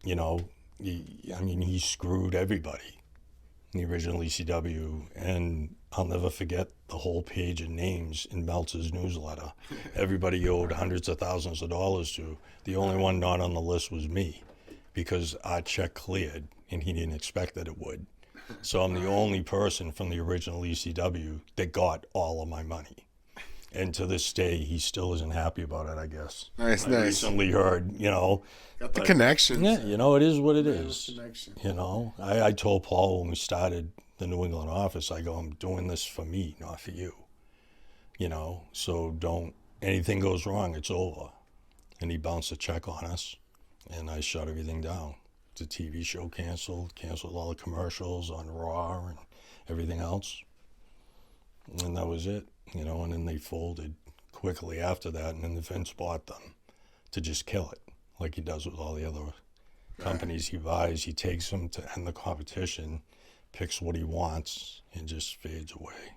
you know, he screwed everybody in the original ECW, and I'll never forget the whole page of names in Meltzer's newsletter. Everybody owed hundreds of thousands of dollars to. The only one not on the list was me, because our check cleared, and he didn't expect that it would. So I'm the only person from the original ECW that got all of my money. And to this day, he still isn't happy about it, I guess. Nice. I recently heard, Got the connections. Yeah, it is what it is. Connection. I told Paul when we started the New England office, I go, I'm doing this for me, not for you. So anything goes wrong, it's over. And he bounced a check on us, and I shut everything down. The TV show canceled all the commercials on Raw and everything else. And that was it, and then they folded quickly after that, and then Vince bought them to just kill it, like he does with all the other companies he buys. He takes them to end the competition, picks what he wants, and just fades away,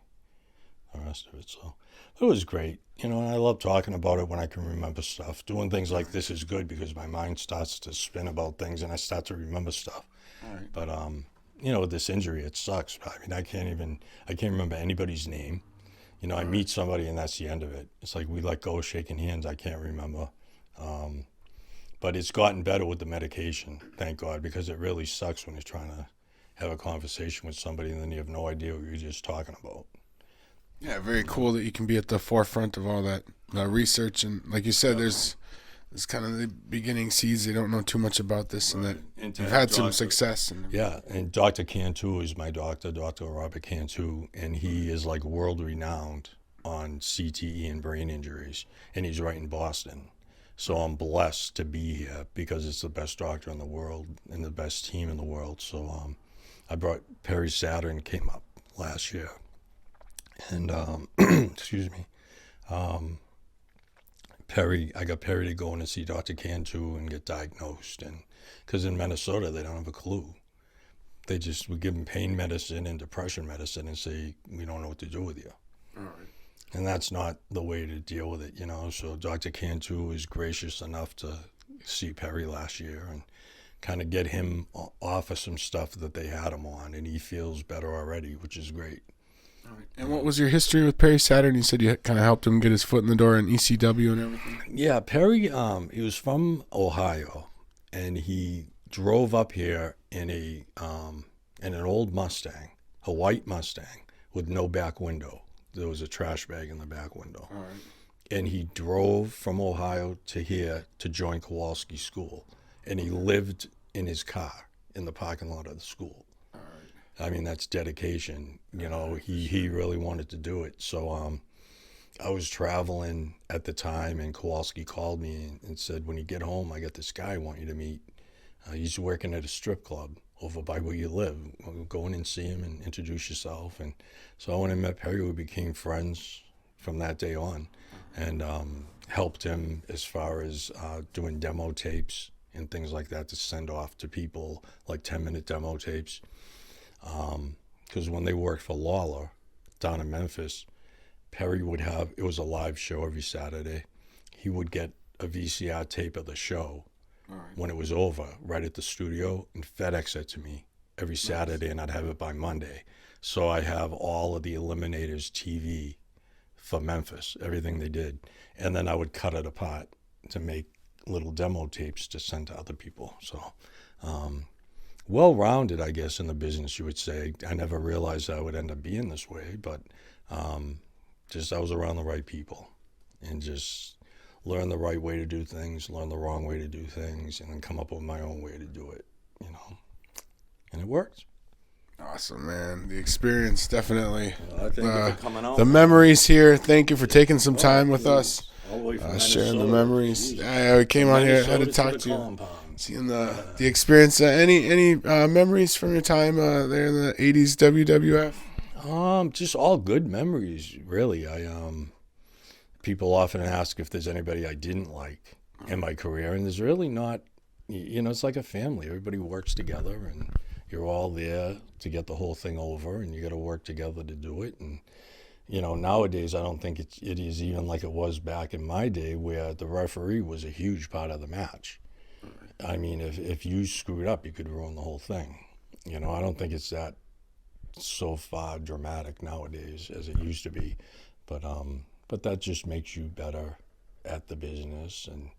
the rest of it. So it was great, and I love talking about it when I can remember stuff. Doing things like this is good because my mind starts to spin about things, and I start to remember stuff. All right. But with this injury, it sucks. I can't remember anybody's name. I meet somebody and that's the end of it. It's like we let go shaking hands. I can't remember. But it's gotten better with the medication, thank God, because it really sucks when you're trying to have a conversation with somebody and then you have no idea what you're just talking about. Yeah, very cool that you can be at the forefront of all that research. And like you said, there's kind of the beginning seeds. They don't know too much about this, and that you've had some success. Yeah, and Dr. Cantu is my doctor, Dr. Robert Cantu, and he is like world renowned on CTE and brain injuries, and he's right in Boston. So I'm blessed to be here because it's the best doctor in the world and the best team in the world. So I brought Perry Saturn, came up last year, and excuse me. I got Perry to go in and see Dr. Cantu and get diagnosed, and because in Minnesota they don't have a clue. They just would give him pain medicine and depression medicine and say, we don't know what to do with you. All right. And that's not the way to deal with it, So Dr. Cantu was gracious enough to see Perry last year and kind of get him off of some stuff that they had him on, and he feels better already, which is great. All right. And what was your history with Perry Saturn? You said you kind of helped him get his foot in the door in ECW and everything. Yeah, Perry, he was from Ohio, and he drove up here in an old Mustang, a white Mustang with no back window. There was a trash bag in the back window. All right. And he drove from Ohio to here to join Kowalski School, and he lived in his car in the parking lot of the school. That's dedication. He really wanted to do it. So I was traveling at the time, and Kowalski called me and said, when you get home, I got this guy I want you to meet. He's working at a strip club over by where you live. Go in and see him and introduce yourself. And so I went and met Perry. We became friends from that day on, and helped him as far as doing demo tapes and things like that to send off to people, like 10-minute demo tapes. Because when they worked for Lawler down in Memphis, Perry would have, it was a live show every Saturday. He would get a VCR tape of the show when it was over, right at the studio, and FedEx it to me every Saturday, and I'd have it by Monday. So I have all of the Eliminators TV for Memphis, everything they did. And then I would cut it apart to make little demo tapes to send to other people. So, well-rounded, I guess, in the business, you would say. I never realized I would end up being this way, but just I was around the right people and just learn the right way to do things, learn the wrong way to do things, and then come up with my own way to do it, And it worked. Awesome, man. The experience, definitely. Thank you for coming out. The memories here. Thank you for taking some time with us. All the way from Sharing the Minnesota. memories. Jeez. We came out here, had to Minnesota talk the to you. compound. Seeing the experience. Any memories from your time there in the 80s WWF? Just all good memories, really. People often ask if there's anybody I didn't like in my career, and there's really not. It's like a family. Everybody works together, and you're all there to get the whole thing over, and you got to work together to do it. And nowadays I don't think it is even like it was back in my day, where the referee was a huge part of the match. I mean, if you screwed up, you could ruin the whole thing. I don't think it's that so far dramatic nowadays as it used to be, but that just makes you better at the business, and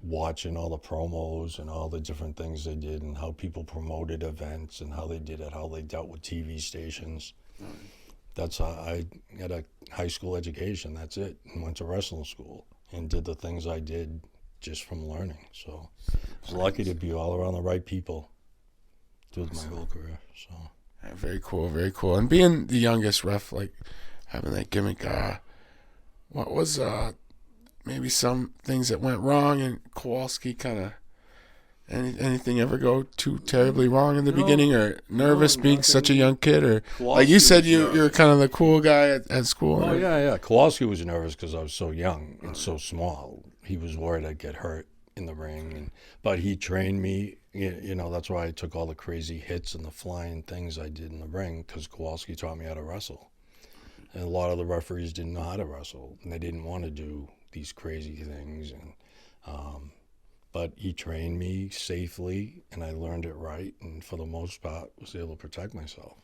watching all the promos and all the different things they did and how people promoted events and how they did it, how they dealt with TV stations. That's how I had a high school education. That's it. And went to wrestling school and did the things I did just from learning. So I was lucky to be all around the right people through my whole career. So yeah, very cool, very cool. And being the youngest ref, like having that gimmick, what was maybe some things that went wrong, and Kowalski kind of anything ever go too terribly wrong in the beginning, or nervous being such a young kid, or Kowalski, like you said, you're kind of the cool guy at school. Oh, yeah. Kowalski was nervous because I was so young and so small. He was worried I'd get hurt in the ring, but he trained me. That's why I took all the crazy hits and the flying things I did in the ring, because Kowalski taught me how to wrestle. And a lot of the referees didn't know how to wrestle, and they didn't want to do these crazy things. But he trained me safely, and I learned it right, and for the most part was able to protect myself.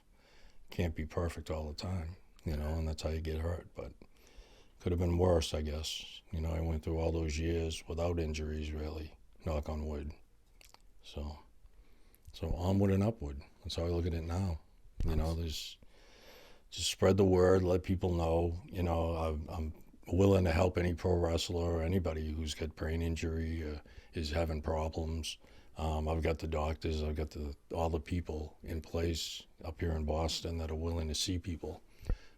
Can't be perfect all the time, and that's how you get hurt. But could have been worse, I guess. I went through all those years without injuries, really, knock on wood. So onward and upward. That's how I look at it now. There's just spread the word, let people know. I'm willing to help any pro wrestler or anybody who's got brain injury, is having problems. I've got the doctors, I've got all the people in place up here in Boston that are willing to see people.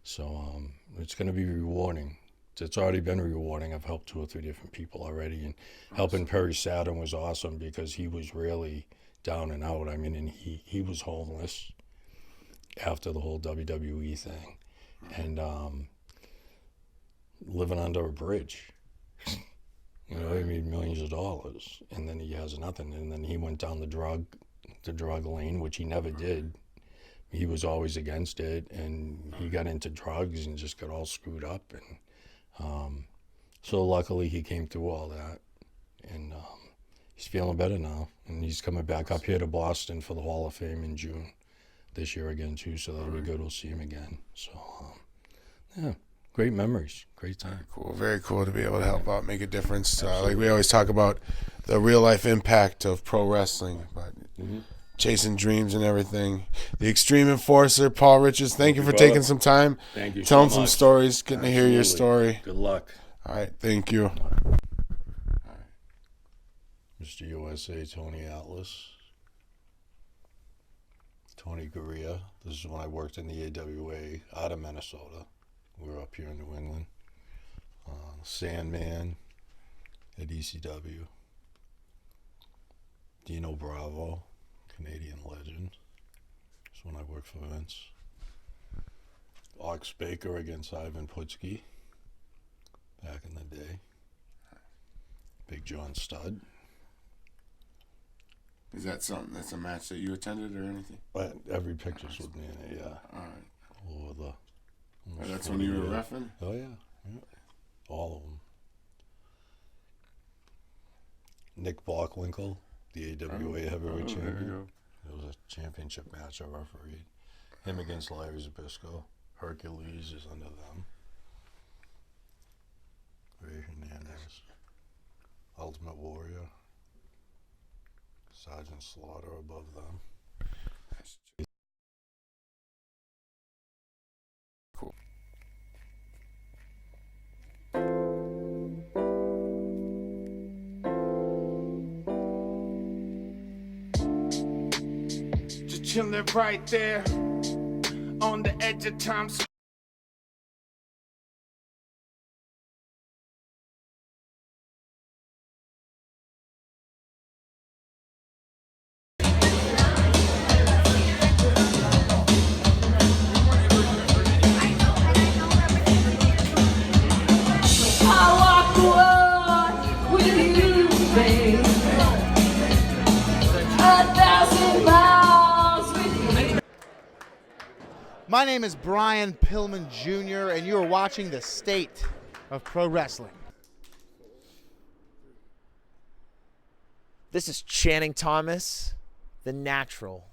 So it's going to be rewarding. It's already been rewarding. I've helped 2 or 3 different people already, and helping Perry Saturn was awesome because he was really down and out. I mean, and he was homeless after the whole WWE thing, and living under a bridge. He made millions of dollars, and then he has nothing. And then he went down the drug lane, which he never did. He was always against it, and he got into drugs and just got all screwed up. And so luckily he came through all that, and he's feeling better now. And he's coming back up here to Boston for the Hall of Fame in June this year again too. So that'll be good. We'll see him again. So yeah. Great memories, great time. Cool, very cool to be able to help out, make a difference. Like we always talk about the real life impact of pro wrestling, but chasing dreams and everything. The Extreme Enforcer, Paul Richards, thank you for taking some time. Thank you. Telling some stories, getting to hear your story. Good luck. All right, thank you. Mr. USA, Tony Atlas. Tony Gurria. This is when I worked in the AWA out of Minnesota. We were up here in New England. Sandman at ECW. Dino Bravo, Canadian legend. That's when I worked for Vince. Ox Baker against Ivan Putski back in the day. Big John Studd. Is that something that's a match that you attended or anything? But every picture's with me in it, yeah. All right. All over the. That's when you were reffing? Oh, yeah. All of them. Nick Bockwinkel, the AWA heavyweight champion. It was a championship match I refereed. Him against Larry Zbyszko. Hercules is under them. Ray Hernandez. Ultimate Warrior. Sergeant Slaughter above them. Cool. Just chilling right there on the edge of time. My name is Brian Pillman Jr., and you are watching The State of Pro Wrestling. This is Channing Thomas, the Natural,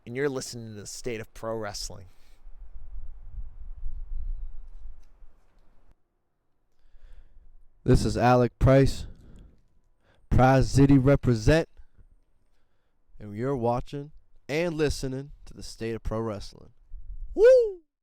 and you're listening to the State of Pro Wrestling. This is Alec Price, Prize City represent, and you're watching and listening to the State of Pro Wrestling. Woo!